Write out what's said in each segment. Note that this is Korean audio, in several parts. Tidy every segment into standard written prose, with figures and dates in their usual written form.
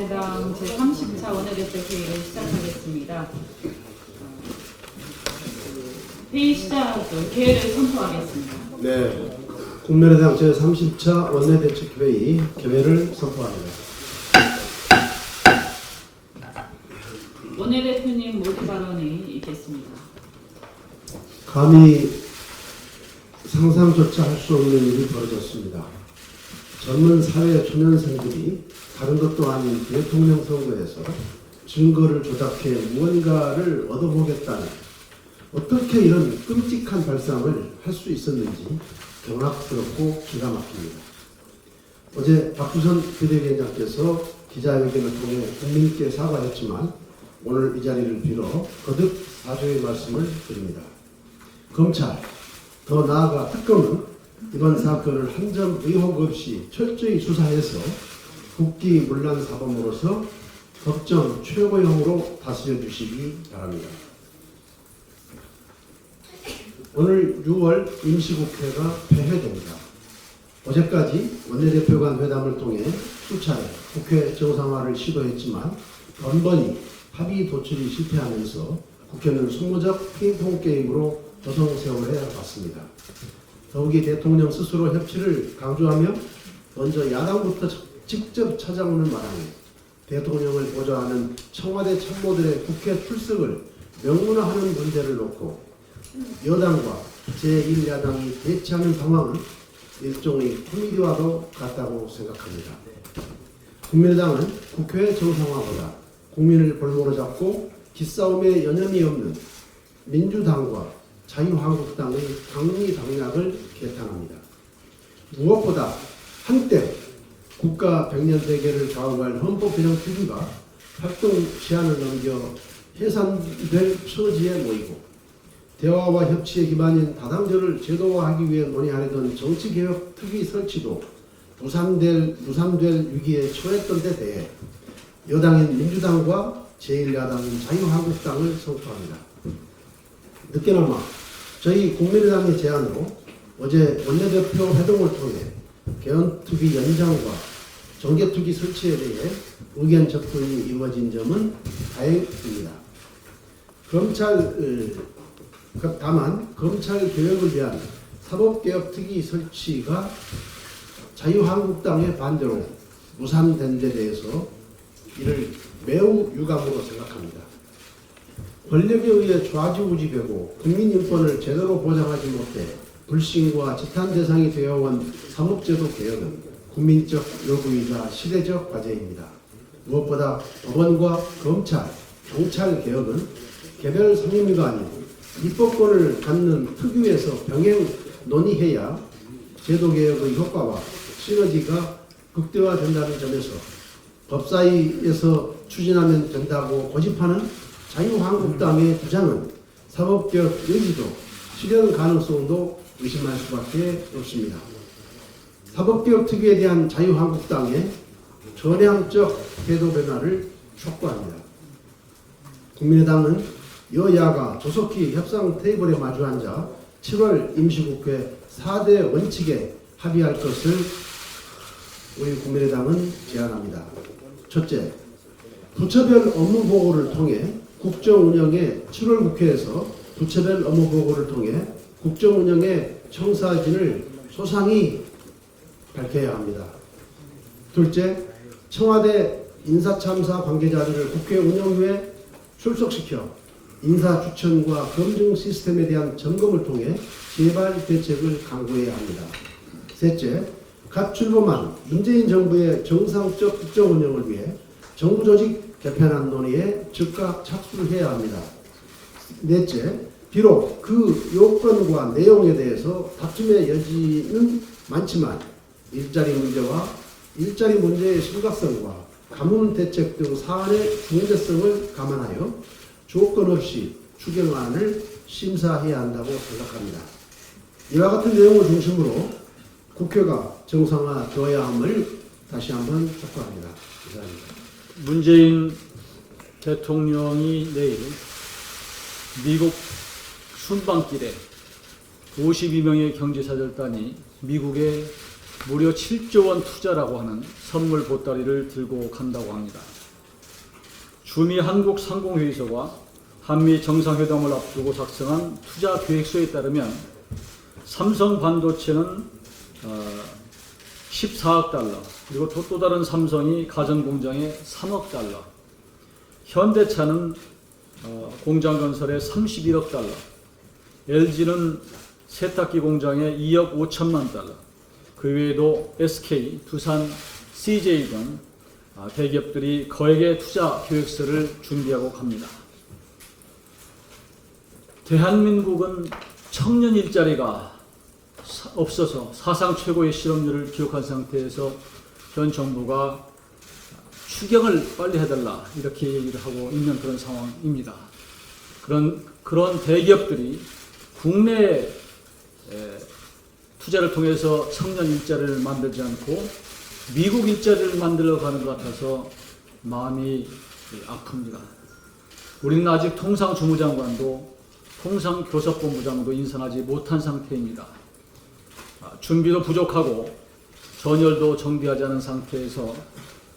국민의당 제30차 원내대표 회의를 시작하겠습니다. 회의 시작 전 개회를 선포하겠습니다. 네, 국민의당 제30차 원내대책 회의 개회를 선포합니다. 원내대표님 모두 발언이 있겠습니다. 감히 상상조차 할 수 없는 일이 벌어졌습니다. 젊은 사회 초년생들이 다른 것도 아닌 대통령 선거에서 증거를 조작해 무언가를 얻어보겠다는, 어떻게 이런 끔찍한 발상을 할 수 있었는지 경악스럽고 기가 막힙니다. 어제 박주선 비대위원장께서 기자회견을 통해 국민께 사과했지만 오늘 이 자리를 빌어 거듭 사죄의 말씀을 드립니다. 검찰, 더 나아가 특검은 이번 사건을 한 점 의혹 없이 철저히 수사해서 국기문란 사범으로서 법정 최고형으로 다스려 주시기 바랍니다. 오늘 6월 임시국회가 폐회됩니다. 어제까지 원내대표 간 회담을 통해 수차례 국회 정상화를 시도했지만 번번이 합의 도출이 실패하면서 국회는 소모적 핑퐁 게임으로 조성세월에 왔습니다. 더욱이 대통령 스스로 협치를 강조하며 먼저 야당부터 직접 찾아오는 바람에 대통령을 보좌하는 청와대 참모들의 국회 출석을 명문화하는 문제를 놓고 여당과 제1야당이 대치하는 상황은 일종의 코미디와도 같다고 생각합니다. 국민의당은 국회 정상화보다 국민을 볼모로 잡고 기싸움에 여념이 없는 민주당과 자유한국당의 당리당략을 개탄합니다. 무엇보다 한때 국가 백년 대계를 좌우할 헌법 개정 특위가 활동 시한을 넘겨 해산될 처지에 모이고 대화와 협치의 기반인 다당제를 제도화하기 위해 논의하려던 정치개혁 특위 설치도 무산될 위기에 처했던 데 대해 여당인 민주당과 제1야당인 자유한국당을 성토합니다. 늦게나마 저희 국민의당의 제안으로 어제 원내대표 회동을 통해 개헌특위 연장과 정개특위 설치에 대해 의견 접근이 이루어진 점은 다행입니다. 다만 검찰 개혁을 위한 사법개혁특위 설치가 자유한국당의 반대로 무산된 데 대해서 이를 매우 유감으로 생각합니다. 권력에 의해 좌지우지되고 국민 인권을 제대로 보장하지 못해 불신과 지탄 대상이 되어온 사법제도 개혁은 국민적 요구이자 시대적 과제입니다. 무엇보다 법원과 검찰, 경찰 개혁은 개별 상임위가 아니고 입법권을 갖는 특위에서 병행 논의해야 제도 개혁의 효과와 시너지가 극대화된다는 점에서 법사위에서 추진하면 된다고 고집하는 자유한국당의 주장은 사법개혁 의지도 실현 가능성도 의심할 수밖에 없습니다. 사법개혁 특위에 대한 자유한국당의 전향적 태도 변화를 촉구합니다. 국민의당은 여야가 조속히 협상 테이블에 마주 앉아 7월 임시국회 4대 원칙에 합의할 것을 우리 국민의당은 제안합니다. 첫째, 부처별 업무 보고를 통해 국정운영의 7월 국회에서 부처별 업무 보고를 통해 국정운영의 청사진을 소상히 밝혀야 합니다. 둘째, 청와대 인사참사 관계자들을 국회 운영후에 출석시켜 인사 추천과 검증 시스템에 대한 점검을 통해 재발 대책을 강구해야 합니다. 셋째, 갓 출범한 문재인 정부의 정상적 국정 운영을 위해 정부 조직 개편안 논의에 즉각 착수를 해야 합니다. 넷째, 비록 그 요건과 내용에 대해서 다툼의 여지는 많지만 일자리 문제의 심각성과 가뭄 대책 등 사안의 중대성을 감안하여 조건 없이 추경안을 심사해야 한다고 생각합니다. 이와 같은 내용을 중심으로 국회가 정상화되어야 함을 다시 한번 촉구합니다. 감사합니다. 문재인 대통령이 내일 미국 순방길에 52명의 경제사절단이 미국에 무려 7조 원 투자라고 하는 선물 보따리를 들고 간다고 합니다. 주미 한국상공회의소가 한미 정상회담을 앞두고 작성한 투자 계획서에 따르면 삼성 반도체는 14억 달러, 그리고 또 다른 삼성이 가전 공장에 3억 달러, 현대차는 공장 건설에 31억 달러, LG는 세탁기 공장에 2억 5천만 달러, 그 외에도 SK, 두산, CJ 등 대기업들이 거액의 투자 계획서를 준비하고 갑니다. 대한민국은 청년 일자리가 없어서 사상 최고의 실업률을 기록한 상태에서 현 정부가 추경을 빨리 해달라 이렇게 얘기를 하고 있는 그런 상황입니다. 그런 대기업들이 국내에 투자를 통해서 청년 일자리를 만들지 않고 미국 일자리를 만들어 가는 것 같아서 마음이 아픕니다. 우리는 아직 통상주무장관도 통상교섭본부장도 인선하지 못한 상태입니다. 준비도 부족하고 전열도 정비하지 않은 상태에서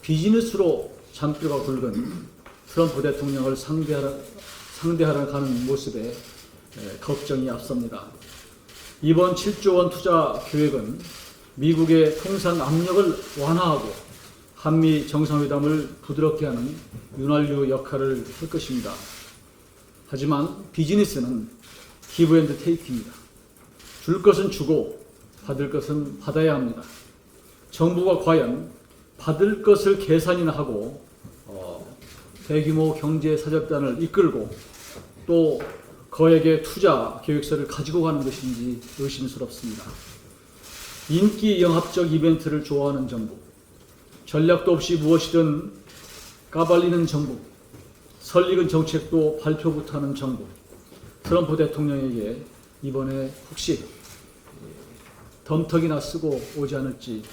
비즈니스로 잔뼈가 굵은 트럼프 대통령을 상대하러 가는 모습에 걱정이 앞섭니다. 이번 7조 원 투자 계획은 미국의 통상 압력을 완화하고 한미 정상회담을 부드럽게 하는 윤활유 역할을 할 것입니다. 하지만 비즈니스는 기브 앤드 테이크입니다. 줄 것은 주고 받을 것은 받아야 합니다. 정부가 과연 받을 것을 계산이나 하고 대규모 경제 사절단을 이끌고 또 거액의 투자 계획서를 가지고 가는 것인지 의심스럽습니다. 인기 영합적 이벤트를 좋아하는 정부, 전략도 없이 무엇이든 까발리는 정부, 설익은 정책도 발표부터 하는 정부, 트럼프 대통령에게 이번에 혹시 덤터기나 쓰고 오지 않을지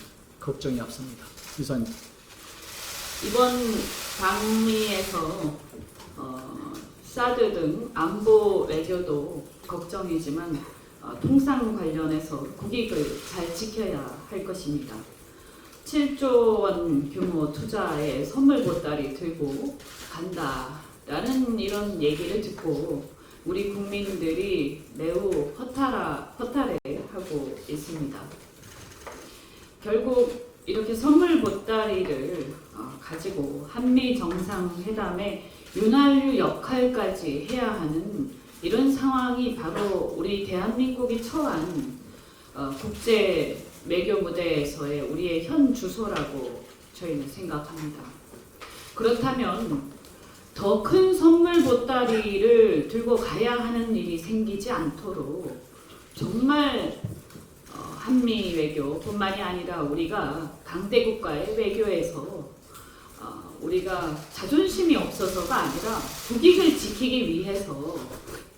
걱정이 앞섭니다. 이사입니다. 이번 방미에서 사드 등 안보 외교도 걱정이지만 통상 관련해서 국익을 잘 지켜야 할 것입니다. 7조 원 규모 투자에 선물 보따리 들고 간다라는 이런 얘기를 듣고 우리 국민들이 매우 허탈해하고 있습니다. 결국 이렇게 선물 보따리를 가지고 한미 정상회담의 윤활유 역할까지 해야 하는 이런 상황이 바로 우리 대한민국이 처한 국제 외교 무대에서의 우리의 현 주소라고 저희는 생각합니다. 그렇다면 더 큰 선물 보따리를 들고 가야 하는 일이 생기지 않도록 정말 한미 외교뿐만이 아니라 우리가 강대국가의 외교에서 우리가 자존심이 없어서가 아니라 국익을 지키기 위해서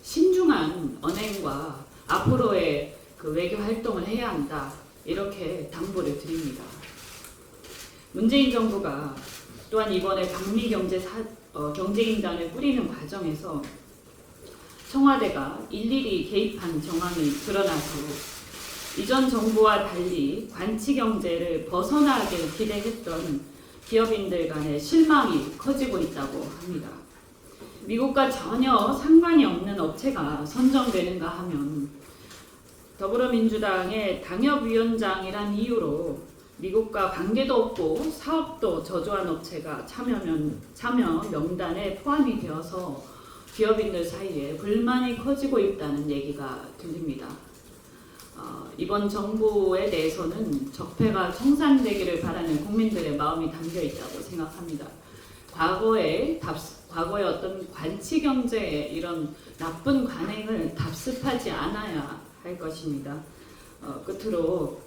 신중한 언행과 앞으로의 그 외교 활동을 해야 한다. 이렇게 당부를 드립니다. 문재인 정부가 또한 이번에 방미 경제인단을 꾸리는 과정에서 청와대가 일일이 개입한 정황이 드러나서 이전 정부와 달리 관치 경제를 벗어나게 기대했던 기업인들 간의 실망이 커지고 있다고 합니다. 미국과 전혀 상관이 없는 업체가 선정되는가 하면 더불어민주당의 당협위원장이란 이유로 미국과 관계도 없고 사업도 저조한 업체가 참여 명단에 포함이 되어서 기업인들 사이에 불만이 커지고 있다는 얘기가 들립니다. 이번 정부에 대해서는 적폐가 청산되기를 바라는 국민들의 마음이 담겨 있다고 생각합니다. 과거의 어떤 관치 경제의 이런 나쁜 관행을 답습하지 않아야 할 것입니다. 끝으로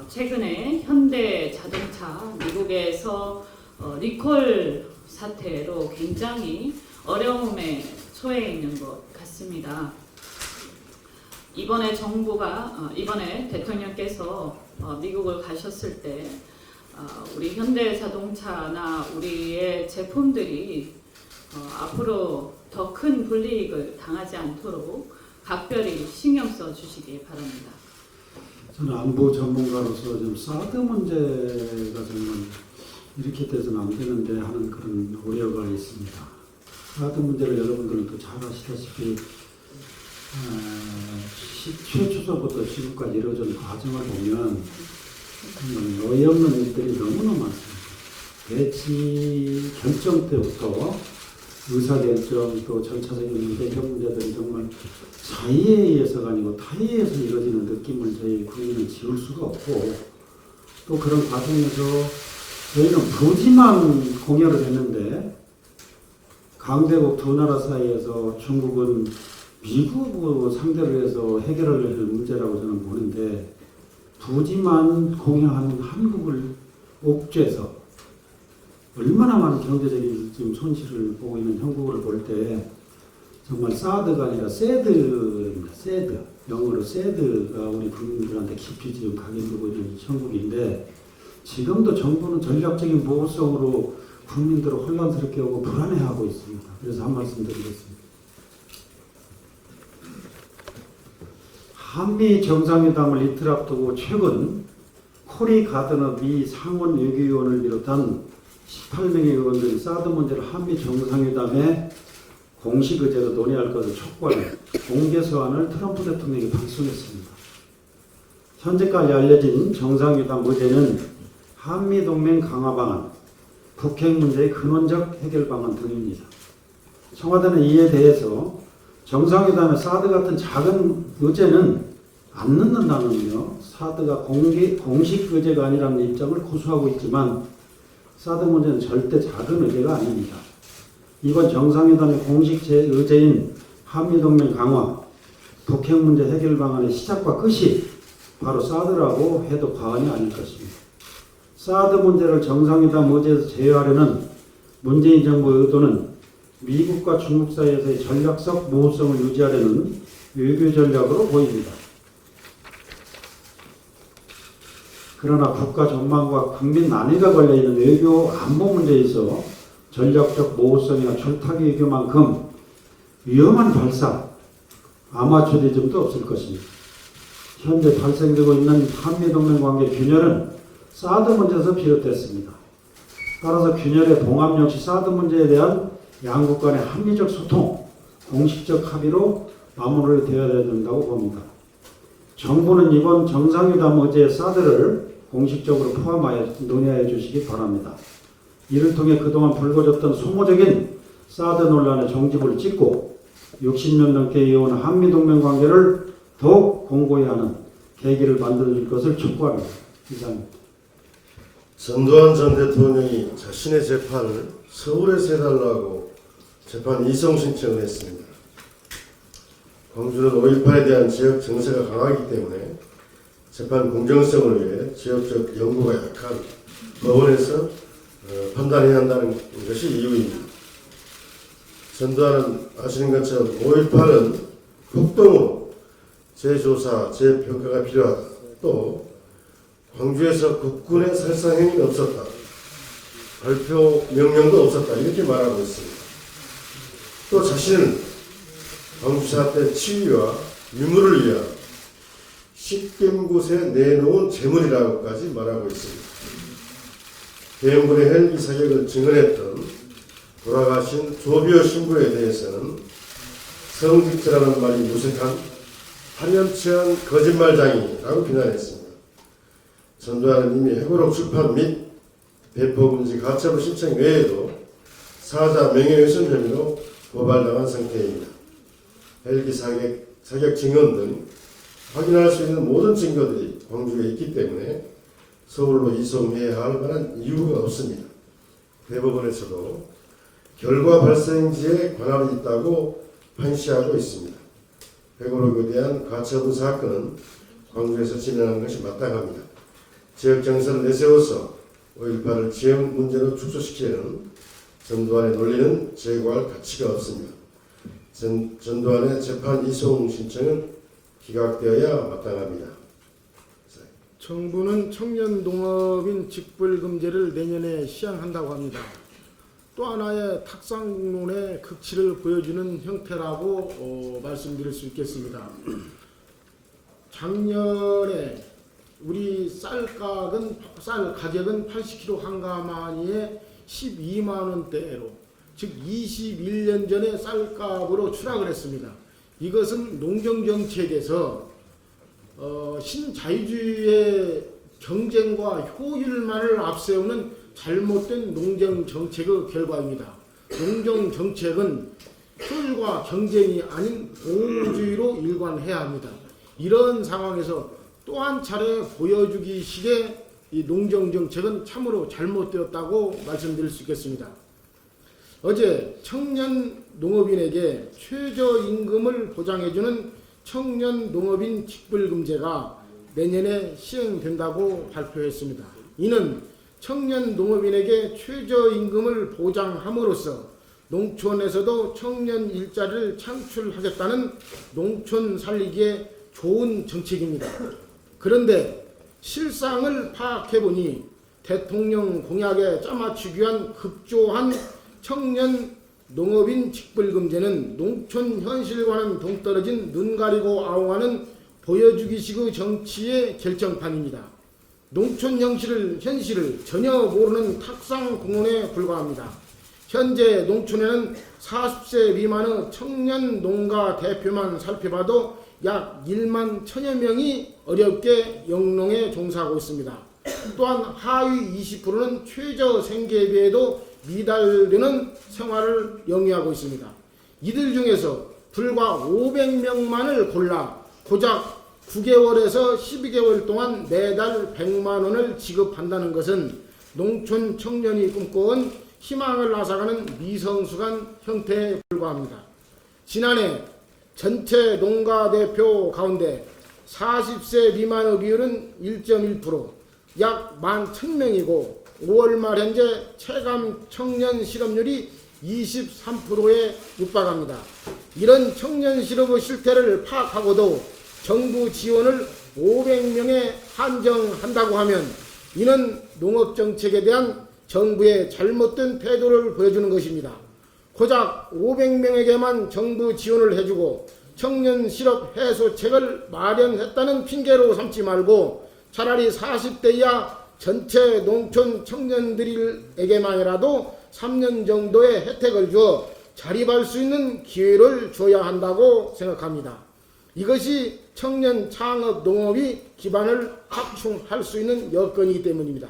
최근에 현대자동차 미국에서 리콜 사태로 굉장히 어려움에 처해 있는 것 같습니다. 이번에 대통령께서 미국을 가셨을 때 우리 현대자동차나 우리의 제품들이 앞으로 더 큰 불이익을 당하지 않도록 각별히 신경 써 주시기 바랍니다. 저는 안보 전문가로서 좀 사드 문제가 정말 이렇게 돼서는 안 되는데 하는 그런 우려가 있습니다. 사드 문제를 여러분들도 잘 아시다시피 최초서부터 지금까지 이루어진 과정을 보면 어이없는 일들이 너무나 많습니다. 배치 결정 때부터 의사결정 또 절차적인 문제적 문제들이 정말 자의에 의해서가 아니고 타의에 의해서 이루어지는 느낌을 저희 국민은 지울 수가 없고, 또 그런 과정에서 저희는 부지만 공여를 했는데 강대국 두 나라 사이에서 중국은 미국을 상대로 해서 해결을 할 문제라고 저는 보는데, 부지만 공여하는 한국을 옥죄서 얼마나 많은 경제적인 지금 손실을 보고 있는 형국을 볼 때 정말 사드가 아니라 새드입니다. 새드. 영어로 새드가 우리 국민들한테 깊이 지금 각인되고 있는 형국인데, 지금도 정부는 전략적인 보호성으로 국민들을 혼란스럽게 하고 불안해하고 있습니다. 그래서 한 말씀 드리겠습니다. 한미 정상회담을 이틀 앞두고 최근 코리 가드너 미 상원 외교위원을 비롯한 18명의 의원들이 사드 문제를 한미 정상회담에 공식 의제로 논의할 것을 촉구하는 공개 서한을 트럼프 대통령에게 발송했습니다. 현재까지 알려진 정상회담 의제는 한미 동맹 강화 방안, 북핵 문제의 근원적 해결 방안 등입니다. 청와대는 이에 대해서 정상회담에 사드 같은 작은 의제는 안 넣는다면요, 사드가 공식 의제가 아니라는 입장을 고수하고 있지만 사드 문제는 절대 작은 의제가 아닙니다. 이번 정상회담의 공식 의제인 한미동맹 강화, 북핵 문제 해결 방안의 시작과 끝이 바로 사드라고 해도 과언이 아닐 것입니다. 사드 문제를 정상회담 의제에서 제외하려는 문재인 정부의 의도는 미국과 중국 사이에서의 전략적 모호성을 유지하려는 외교 전략으로 보입니다. 그러나 국가 전망과 국민 난의가 걸려있는 외교 안보 문제에서 전략적 모호성이나 줄타기 외교만큼 위험한 발상, 아마추어리즘도 없을 것입니다. 현재 발생되고 있는 한미동맹 관계 균열은 사드 문제에서 비롯됐습니다. 따라서 균열의 봉합 역시 사드 문제에 대한 양국 간의 합리적 소통, 공식적 합의로 마무리되어야 된다고 봅니다. 정부는 이번 정상회담 의제의 사드를 공식적으로 포함하여 논의해 주시기 바랍니다. 이를 통해 그동안 불거졌던 소모적인 사드 논란의 종지부를 찍고 60년 넘게 이어온 한미동맹 관계를 더욱 공고히 하는 계기를 만들어줄 것을 촉구합니다. 이상입니다. 전두환 전 대통령이 자신의 재판을 서울에서 해달라고 재판 이송 신청을 했습니다. 광주는 5.18에 대한 지역 정세가 강하기 때문에 재판 공정성을 위해 지역적 연구가 약한 법원에서 판단해야 한다는 것이 이유입니다. 전두환은 아시는 것처럼 5.18은 폭동으로 재조사, 재평가가 필요하다. 또 광주에서 국군의 살상 행위는 없었다. 발표 명령도 없었다. 이렇게 말하고 있습니다. 또 자신은 광주 사태 치유와 유무를 위한 10gem굿에 내놓은 재물이라고까지 말하고 있습니다. 대형군의 헬기 사격을 증언했던 돌아가신 조비오 신부에 대해서는 성직자라는 말이 무색한 파렴치한 거짓말장이라고 비난했습니다. 전두환은 이미 회고록 출판 및 배포금지 가처분 신청 외에도 사자 명예훼손 혐의로 고발당한 상태입니다. 헬기 사격 증언 등 확인할 수 있는 모든 증거들이 광주에 있기 때문에 서울로 이송해야 할 만한 이유가 없습니다. 대법원에서도 결과 발생지에 관할이 있다고 판시하고 있습니다. 회고록에 대한 가처분 사건은 광주에서 진행하는 것이 마땅합니다. 지역 정서를 내세워서 5.18을 지역 문제로 축소시키려는 전두환의 논리는 제고할 가치가 없습니다. 전두환의 재판 이송 신청은 기각되어야 마땅합니다. 정부는 청년 농업인 직불금제를 내년에 시행한다고 합니다. 또 하나의 탁상론의 극치를 보여주는 형태라고 말씀드릴 수 있겠습니다. 작년에 우리 쌀 가격은 80kg 한 가마니에 12만 원대로 즉 21년 전에 쌀값으로 추락을 했습니다. 이것은 농정정책에서 신자유주의의 경쟁과 효율만을 앞세우는 잘못된 농정정책의 결과입니다. 농정정책은 효율과 경쟁이 아닌 보호주의로 일관해야 합니다. 이런 상황에서 또 한 차례 보여주기식의 이 농정정책은 참으로 잘못되었다고 말씀드릴 수 있겠습니다. 어제 청년 농업인에게 최저임금을 보장해주는 청년 농업인 직불금제가 내년에 시행된다고 발표했습니다. 이는 청년 농업인에게 최저임금을 보장함으로써 농촌에서도 청년 일자리를 창출하겠다는 농촌 살리기에 좋은 정책입니다. 그런데 실상을 파악해보니 대통령 공약에 짜맞추기 위한 급조한 청년 농업인 직불금제는 농촌 현실과는 동떨어진 눈 가리고 아웅하는 보여주기식의 정치의 결정판입니다. 농촌 현실을 전혀 모르는 탁상공론에 불과합니다. 현재 농촌에는 40세 미만의 청년 농가 대표만 살펴봐도 약 1만 1000여 명이 어렵게 영농에 종사하고 있습니다. 또한 하위 20%는 최저 생계비에도 미달되는 생활을 영위하고 있습니다. 이들 중에서 불과 500명만을 골라 고작 9개월에서 12개월 동안 매달 100만 원을 지급한다는 것은 농촌 청년이 꿈꿔온 희망을 앗아가는 미성숙한 형태에 불과합니다. 지난해 전체 농가 대표 가운데 40세 미만의 비율은 1.1%, 약 11,000명이고 5월 말 현재 체감 청년 실업률이 23%에 육박합니다. 이런 청년 실업의 실태를 파악하고도 정부 지원을 500명에 한정한다고 하면 이는 농업정책에 대한 정부의 잘못된 태도를 보여주는 것입니다. 고작 500명에게만 정부 지원을 해주고 청년 실업 해소책을 마련했다는 핑계로 삼지 말고 차라리 40대 이하 전체 농촌 청년들에게만이라도 3년 정도의 혜택을 주어 자립할 수 있는 기회를 줘야 한다고 생각합니다. 이것이 청년 창업 농업이 기반을 확충할 수 있는 여건이기 때문입니다.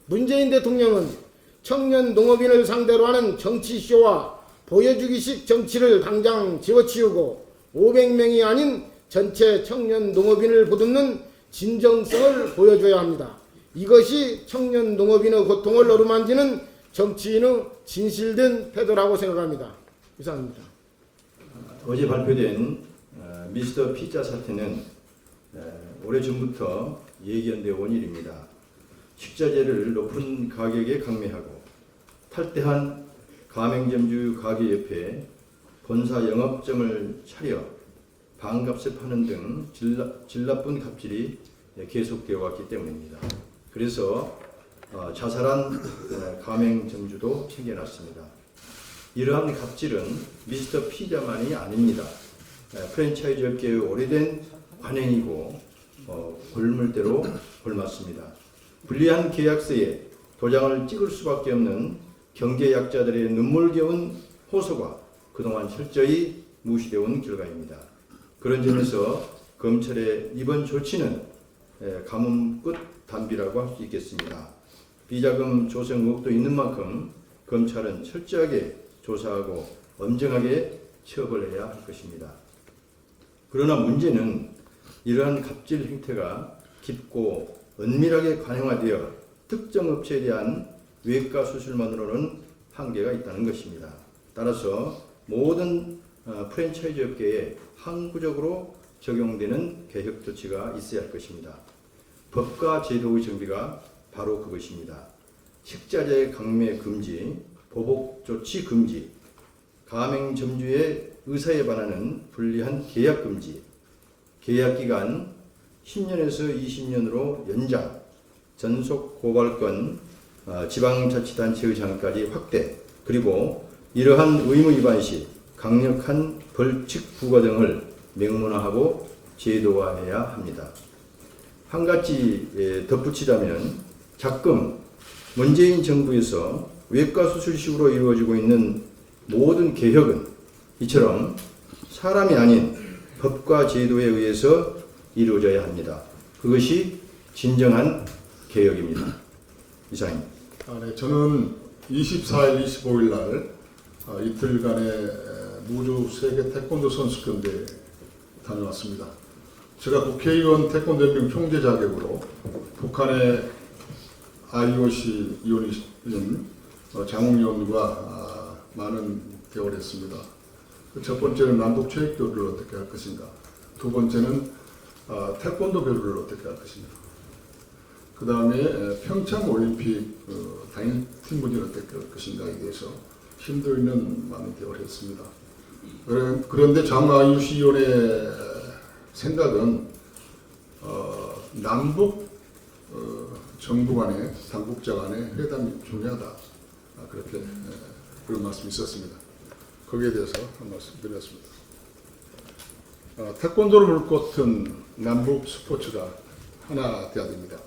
문재인 대통령은 청년 농업인을 상대로 하는 정치쇼와 보여주기식 정치를 당장 집어치우고 500명이 아닌 전체 청년 농업인을 보듬는 진정성을 보여줘야 합니다. 이것이 청년 농업인의 고통을 어루만지는 정치인의 진실된 태도라고 생각합니다. 이상입니다. 어제 발표된 미스터 피자 사태는 오래전부터 예견되어 온 일입니다. 식자재를 높은 가격에 강매하고 탈대한 가맹점주 가게옆에 본사 영업점을 차려 반값에 파는 등 질 나쁜 갑질이 계속되어 왔기 때문입니다. 그래서 자살한 가맹점주도 챙겨놨습니다. 이러한 갑질은 미스터 피자만이 아닙니다. 프랜차이즈 업계의 오래된 관행이고 골물대로 골맞습니다. 불리한 계약서에 도장을 찍을 수밖에 없는 경제 약자들의 눈물겨운 호소가 그동안 철저히 무시되어 온 결과입니다. 그런 점에서 검찰의 이번 조치는 가뭄 끝 단비라고 할 수 있겠습니다. 비자금 조성 의혹도 있는 만큼 검찰은 철저하게 조사하고 엄정하게 처벌해야 할 것입니다. 그러나 문제는 이러한 갑질 행태가 깊고 은밀하게 관행화되어 특정 업체에 대한 외과 수술만으로는 한계가 있다는 것입니다. 따라서 모든 프랜차이즈 업계에 항구적으로 적용되는 개혁 조치가 있어야 할 것입니다. 법과 제도의 정비가 바로 그것입니다. 식자재 강매 금지, 보복 조치 금지, 가맹점주의 의사에 반하는 불리한 계약 금지, 계약 기간 10년에서 20년으로 연장, 전속 고발권, 지방자치단체의 장까지 확대, 그리고 이러한 의무 위반 시 강력한 벌칙 부과 등을 명문화하고 제도화해야 합니다. 한 가지 덧붙이자면 자금 문재인 정부에서 외과 수술식으로 이루어지고 있는 모든 개혁은 이처럼 사람이 아닌 법과 제도에 의해서 이루어져야 합니다. 그것이 진정한 개혁입니다. 이상입니다. 네, 저는 24일, 25일 날 이틀간의 무주 세계 태권도 선수권대회에 다녀왔습니다. 제가 국회의원 태권도연맹 총재 자격으로 북한의 IOC 위원이신 장웅 의원과 많은 대화를 했습니다. 첫 번째는 남북 체육 교류를 어떻게 할 것인가, 두 번째는 태권도 교류를 어떻게 할 것인가, 그 다음에 평창 올림픽 단일팀 문제를 어떻게 할 것인가에 대해서 심도 있는 많은 대화를 했습니다. 그런데 장 IOC 위원의 생각은 남북 정부 간의 당국자 간의 회담이 중요하다, 그렇게 그런 말씀이 있었습니다. 거기에 대해서 한 말씀 드렸습니다. 태권도를 물꽃은 남북 스포츠가 하나 되어야 됩니다.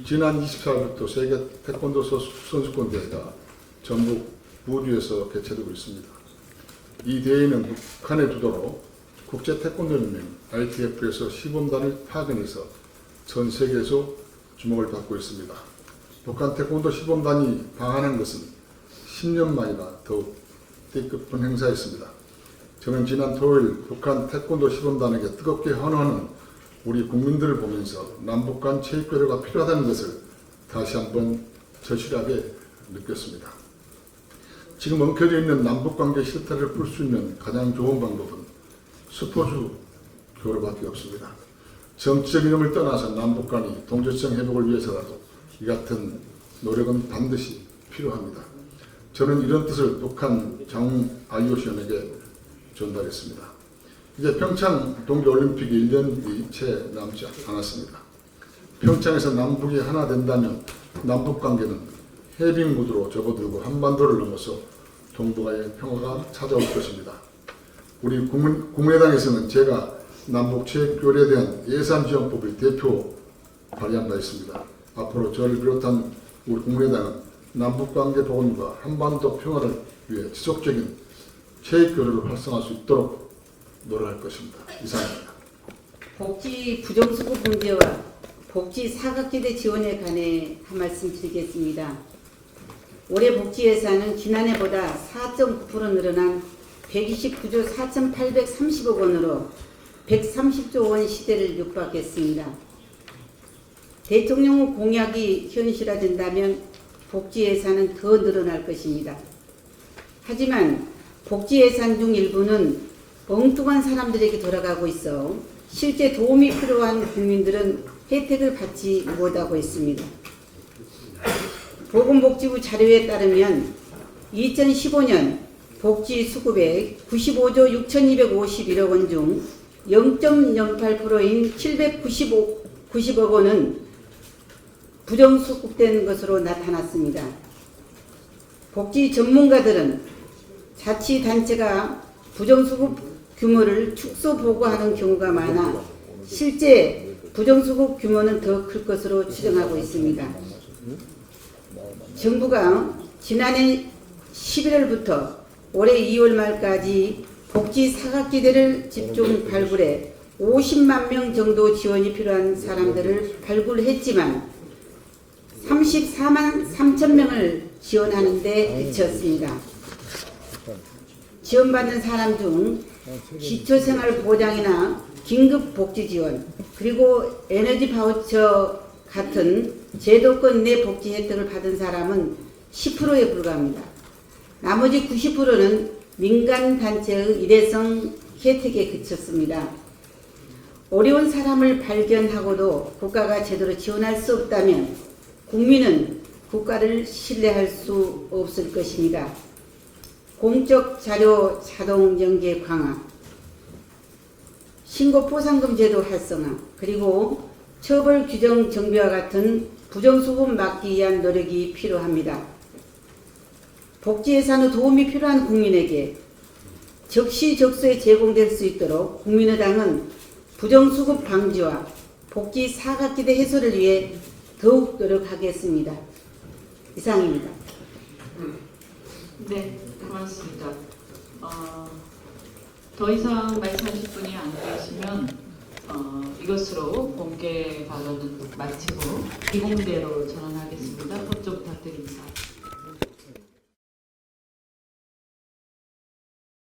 지난 24일부터 세계 태권도 선수권 대회가 전북 부두에서 개최되고 있습니다. 이 대회는 북한의 주도로 국제 태권도연맹 ITF에서 시범단을 파견해서 전 세계에서 주목을 받고 있습니다. 북한 태권도 시범단이 방한한 것은 10년 만이나 더욱 뜻깊은 행사였습니다. 저는 지난 토요일 북한 태권도 시범단에게 뜨겁게 환호하는 우리 국민들을 보면서 남북 간 체육 교류가 필요하다는 것을 다시 한번 절실하게 느꼈습니다. 지금 엉켜져 있는 남북 관계 실타래를 풀 수 있는 가장 좋은 방법은 스포츠 교류밖에 없습니다. 정치적 이념을 떠나서 남북 간의 동질성 회복을 위해서라도 이 같은 노력은 반드시 필요합니다. 저는 이런 뜻을 북한 장웅 IOC원에게 전달했습니다. 이제 평창 동계올림픽이 1년이 채 남지 않았습니다. 평창에서 남북이 하나 된다면 남북 관계는 해빙 무드로 접어들고 한반도를 넘어서 동북아의 평화가 찾아올 것입니다. 우리 국민의당에서는 제가 남북 체육 교류에 대한 예산 지원법을 대표 발의한 바 있습니다. 앞으로 저를 비롯한 우리 국민의당은 남북 관계 복원과 한반도 평화를 위해 지속적인 체육 교류를 활성화할 수 있도록 노력할 것입니다. 이상입니다. 복지 부정수급 문제와 복지 사각지대 지원에 관해 한 말씀 드리겠습니다. 올해 복지 예산은 지난해보다 4.9% 늘어난 129조 4,830억 원으로 130조 원 시대를 육박했습니다. 대통령 공약이 현실화된다면 복지 예산은 더 늘어날 것입니다. 하지만 복지 예산 중 일부는 엉뚱한 사람들에게 돌아가고 있어 실제 도움이 필요한 국민들은 혜택을 받지 못하고 있습니다. 보건복지부 자료에 따르면 2015년 복지 수급액 95조 6,251억 원 중 0.08%인 790억 원은 부정수급된 것으로 나타났습니다. 복지 전문가들은 자치단체가 부정수급 규모를 축소 보고하는 경우가 많아 실제 부정수급 규모는 더 클 것으로 추정하고 있습니다. 정부가 지난해 11월부터 올해 2월 말까지 복지 사각지대를 집중 발굴해 50만 명 정도 지원이 필요한 사람들을 발굴했지만 34만 3천 명을 지원하는 데 그쳤습니다. 지원받는 사람 중 기초생활보장이나 긴급복지지원 그리고 에너지 바우처 같은 제도권 내 복지 혜택을 받은 사람은 10%에 불과합니다. 나머지 90%는 민간단체의 일회성 혜택에 그쳤습니다. 어려운 사람을 발견하고도 국가가 제대로 지원할 수 없다면 국민은 국가를 신뢰할 수 없을 것입니다. 공적 자료 자동 연계 강화, 신고 포상금 제도 활성화, 그리고 처벌 규정 정비와 같은 부정수급 막기 위한 노력이 필요합니다. 복지 예산의 도움이 필요한 국민에게 적시적소에 제공될 수 있도록 국민의당은 부정수급 방지와 복지 사각지대 해소를 위해 더욱 노력하겠습니다. 이상입니다. 네, 고맙습니다. 더 이상 말씀하실 분이 안 계시면 이것으로 공개 발언은 마치고 비공개로 전환하겠습니다.